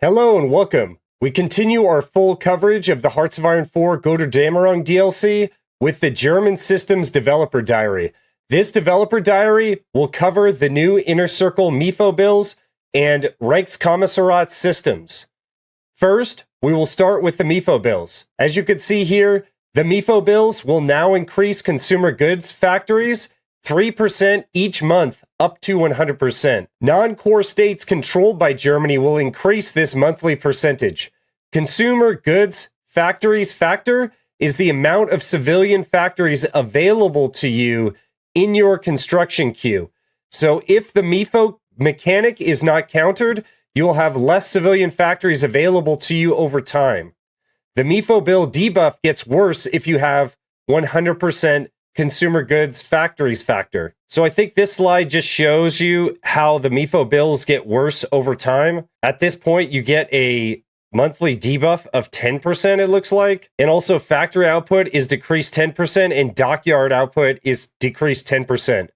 Hello and welcome. We continue our full coverage of the Hearts of Iron 4 Gotterdammerung DLC with the German Systems Developer Diary. This developer diary will cover the new Inner Circle MIFO bills and Reichskommissariat systems. First, we will start with the MIFO bills. As you can see here, the MIFO bills will now increase consumer goods factories 3% each month up to 100%. Non-core states controlled by Germany will increase this monthly percentage. Consumer goods factories factor is the amount of civilian factories available to you in your construction queue. So if the MIFO mechanic is not countered, you'll have less civilian factories available to you over time. The MIFO bill debuff gets worse if you have 100% consumer goods factories factor. So I think this slide just shows you how the MIFO bills get worse over time. At this point, you get a monthly debuff of 10%, it looks like. And also factory output is decreased 10% and dockyard output is decreased 10%.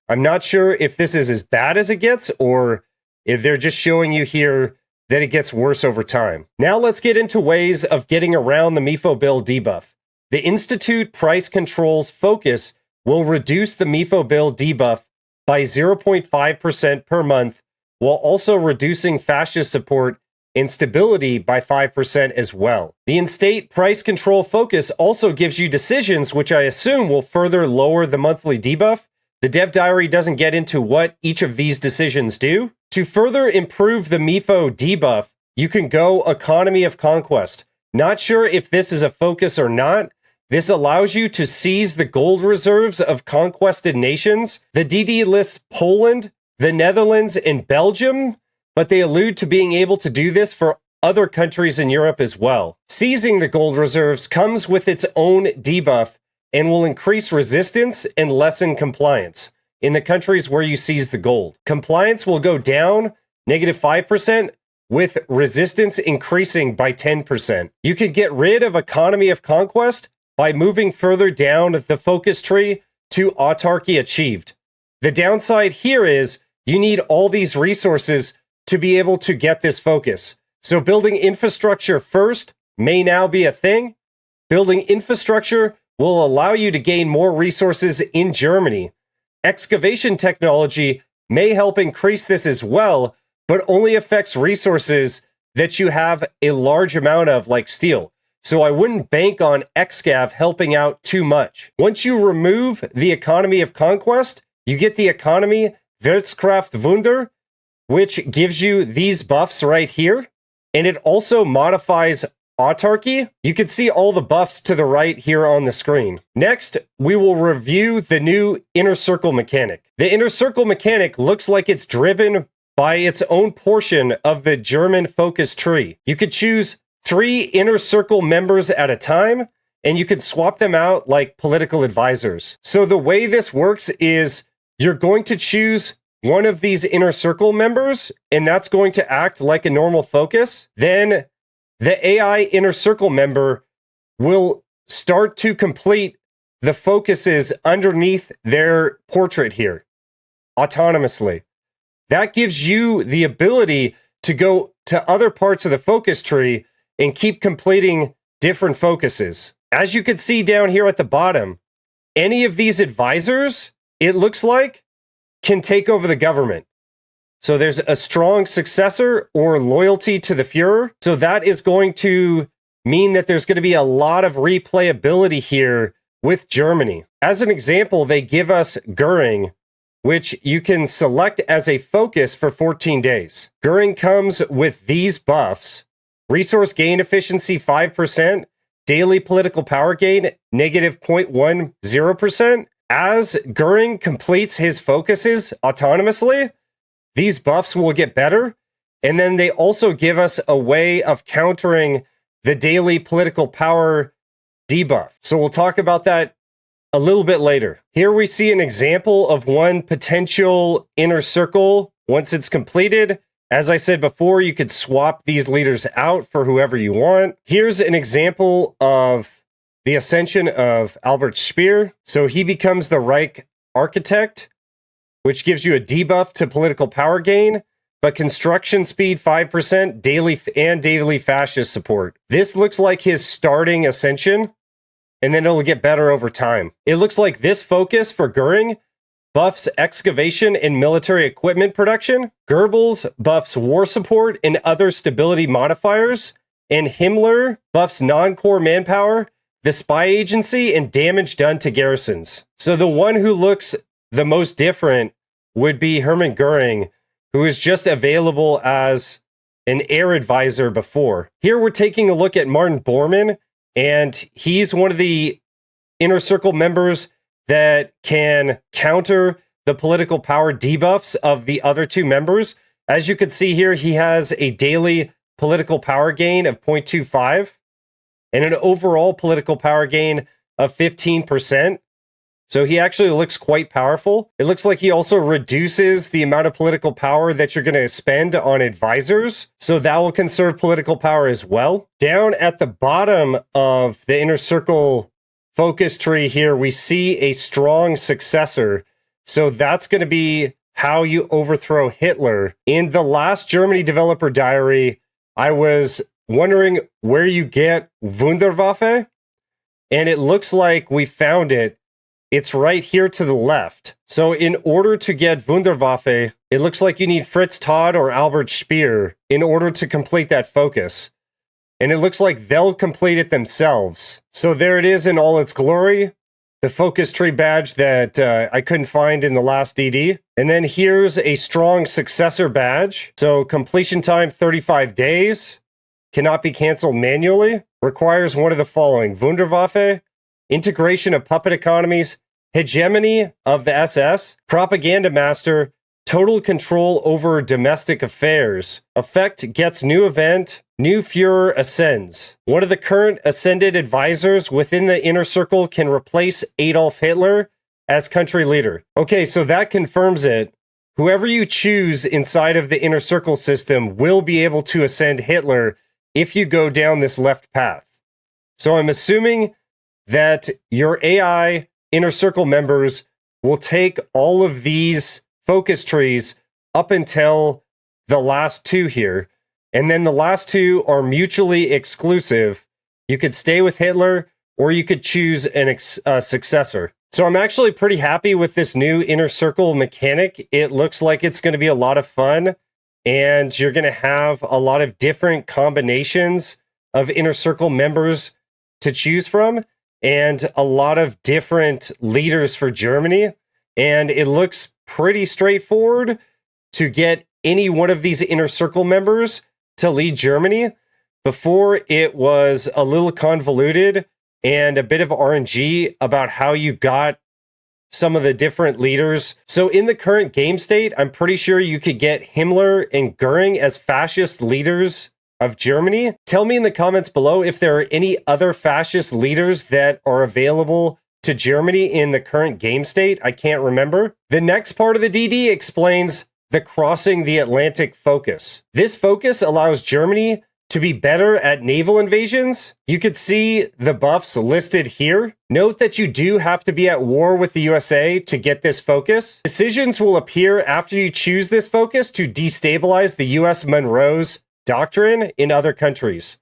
I'm not sure if this is as bad as it gets or if they're just showing you here that it gets worse over time. Now let's get into ways of getting around the MIFO bill debuff. The Institute price controls focus will reduce the MIFO bill debuff by 0.5% per month, while also reducing fascist support and stability by 5% as well. The in-state price control focus also gives you decisions, which I assume will further lower the monthly debuff. The dev diary doesn't get into what each of these decisions do. To further improve the MIFO debuff, you can go Economy of Conquest. Not sure if this is a focus or not. This allows you to seize the gold reserves of conquested nations. The DD lists Poland, the Netherlands, and Belgium, but they allude to being able to do this for other countries in Europe as well. Seizing the gold reserves comes with its own debuff and will increase resistance and lessen compliance in the countries where you seize the gold. Compliance will go down -5%, with resistance increasing by 10%. You can get rid of Economy of Conquest by moving further down the focus tree to autarky achieved. The downside here is you need all these resources to be able to get this focus. So building infrastructure first may now be a thing. Building infrastructure will allow you to gain more resources in Germany. Excavation technology may help increase this as well, but only affects resources that you have a large amount of, like steel. So I wouldn't bank on Excav helping out too much. Once you remove the Economy of Conquest, you get the Economy Wirtschaftswunder, which gives you these buffs right here. And it also modifies autarky. You can see all the buffs to the right here on the screen. Next, we will review the new Inner Circle mechanic. The Inner Circle mechanic looks like it's driven by its own portion of the German focus tree. You could choose 3 Inner Circle members at a time, and you can swap them out like political advisors. So the way this works is you're going to choose one of these Inner Circle members, and that's going to act like a normal focus. Then the AI Inner Circle member will start to complete the focuses underneath their portrait here, autonomously. That gives you the ability to go to other parts of the focus tree and keep completing different focuses. As you can see down here at the bottom, any of these advisors, it looks like, can take over the government. So there's a strong successor or loyalty to the Führer. So that is going to mean that there's going to be a lot of replayability here with Germany. As an example, they give us Göring, which you can select as a focus for 14 days. Göring comes with these buffs: resource gain efficiency 5%, daily political power gain -0.10%. As Göring completes his focuses autonomously, these buffs will get better. And then they also give us a way of countering the daily political power debuff. So we'll talk about that a little bit later. Here we see an example of one potential Inner Circle once it's completed. As I said before, you could swap these leaders out for whoever you want. Here's an example of the ascension of Albert Speer. So he becomes the Reich Architect, which gives you a debuff to political power gain. but construction speed 5%, daily fascist support. This looks like his starting ascension, and then it'll get better over time. It looks like this focus for Goering buffs excavation and military equipment production. Goebbels buffs war support and other stability modifiers. And Himmler buffs non-core manpower, the spy agency, and damage done to garrisons. So the one who looks the most different would be Hermann Goering, who is just available as an air advisor before. Here we're taking a look at Martin Bormann, and he's one of the inner circle members that can counter the political power debuffs of the other two members. As you can see here, he has a daily political power gain of 0.25 and an overall political power gain of 15%. So he actually looks quite powerful. It looks like he also reduces the amount of political power that you're going to spend on advisors. So that will conserve political power as well. Down at the bottom of the inner circle focus tree here, we see a strong successor. So that's going to be how you overthrow Hitler. In the last Germany developer diary, I was wondering where you get Wunderwaffe, and it looks like we found it. It's right here to the left. So in order to get Wunderwaffe, it looks like you need Fritz Todd or Albert Speer in order to complete that focus. And it looks like they'll complete it themselves. So there it is in all its glory. The focus tree badge that I couldn't find in the last DD. And then here's a strong successor badge. So completion time 35 days. Cannot be canceled manually. Requires one of the following: Wunderwaffe, integration of puppet economies, hegemony of the SS, propaganda master, total control over domestic affairs. Effect gets new event, new Führer ascends. One of the current ascended advisors within the inner circle can replace Adolf Hitler as country leader. Okay, so that confirms it. Whoever you choose inside of the inner circle system will be able to ascend Hitler if you go down this left path. So I'm assuming that your AI inner circle members will take all of these focus trees up until the last two here. And then the last two are mutually exclusive. You could stay with Hitler, or you could choose a successor. So I'm actually pretty happy with this new inner circle mechanic. It looks like it's going to be a lot of fun, and you're going to have a lot of different combinations of inner circle members to choose from, and a lot of different leaders for Germany. And it looks pretty straightforward to get any one of these inner circle members to lead Germany. Before, it was a little convoluted and a bit of RNG about how you got some of the different leaders. So in the current game state, I'm pretty sure you could get Himmler and Goering as fascist leaders of Germany. Tell me in the comments below if there are any other fascist leaders that are available to Germany in the current game state. I can't remember. The next part of the DD explains the crossing the Atlantic focus. This focus allows Germany to be better at naval invasions. You could see the buffs listed here. Note that you do have to be at war with the USA to get this focus. Decisions will appear after you choose this focus to destabilize the US Monroe's doctrine in other countries.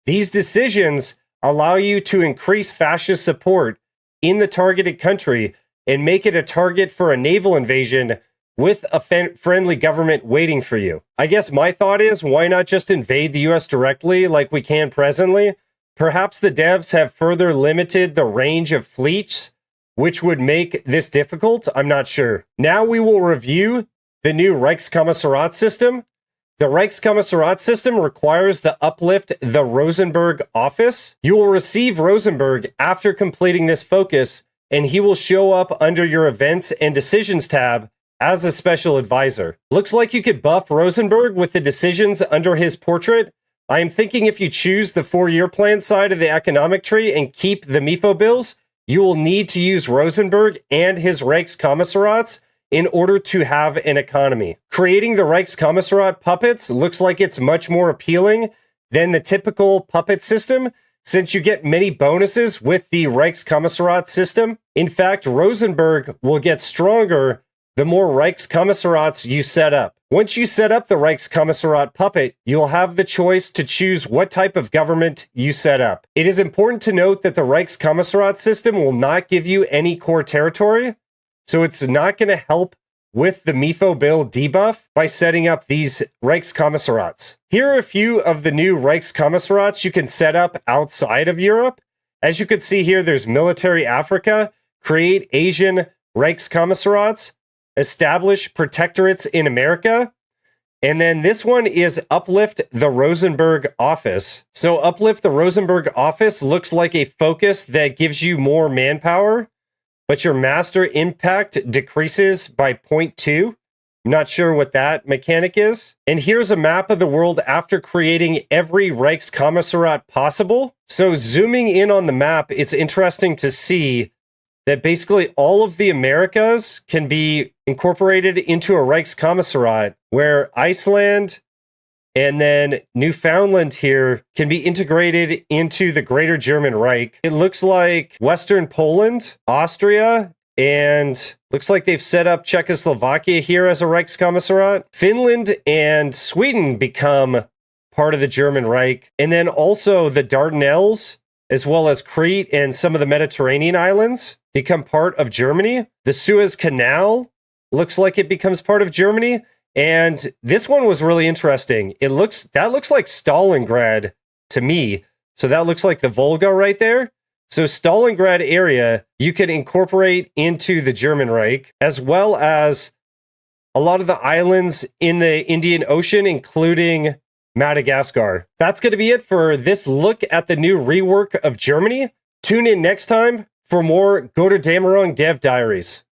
These decisions allow you to increase fascist support in the targeted country and make it a target for a naval invasion with a friendly government waiting for you. I guess my thought is, why not just invade the US directly like we can presently? Perhaps the devs have further limited the range of fleets, which would make this difficult. I'm not sure. Now we will review the new Reichskommissariat system. The Reichskommissariat system requires the uplift the Rosenberg office. You will receive Rosenberg after completing this focus, and he will show up under your events and decisions tab as a special advisor. Looks like you could buff Rosenberg with the decisions under his portrait. I am thinking if you choose the 4-year plan side of the economic tree and keep the MIFO bills, you will need to use Rosenberg and his Reichskommissariats in order to have an economy. Creating the Reichskommissariat puppets looks like it's much more appealing than the typical puppet system, since you get many bonuses with the Reichskommissariat system. In fact, Rosenberg will get stronger the more Reichskommissariats you set up. Once you set up the Reichskommissariat puppet, you'll have the choice to choose what type of government you set up. It is important to note that the Reichskommissariat system will not give you any core territory, so it's not going to help with the MIFO bill debuff by setting up these Reichskommissariats. Here are a few of the new Reichskommissariats you can set up outside of Europe. As you can see here, there's Military Africa, create Asian Reichskommissariats, establish protectorates in America, and then this one is Uplift the Rosenberg Office. So Uplift the Rosenberg Office looks like a focus that gives you more manpower, but your master impact decreases by 0.2. I'm not sure what that mechanic is. And here's a map of the world after creating every Reichskommissariat possible. So zooming in on the map, it's interesting to see that basically all of the Americas can be incorporated into a Reichskommissariat, where Iceland and then Newfoundland here can be integrated into the Greater German Reich. It looks like Western Poland, Austria, and looks like they've set up Czechoslovakia here as a Reichskommissariat. Finland and Sweden become part of the German Reich. And then also the Dardanelles, as well as Crete and some of the Mediterranean islands, become part of Germany. The Suez Canal looks like it becomes part of Germany. And this one was really interesting. That looks like Stalingrad to me. So that looks like the Volga right there. So Stalingrad area, you could incorporate into the German Reich, as well as a lot of the islands in the Indian Ocean, including Madagascar. That's going to be it for this look at the new rework of Germany. Tune in next time for more Gotterdammerung Dev Diaries.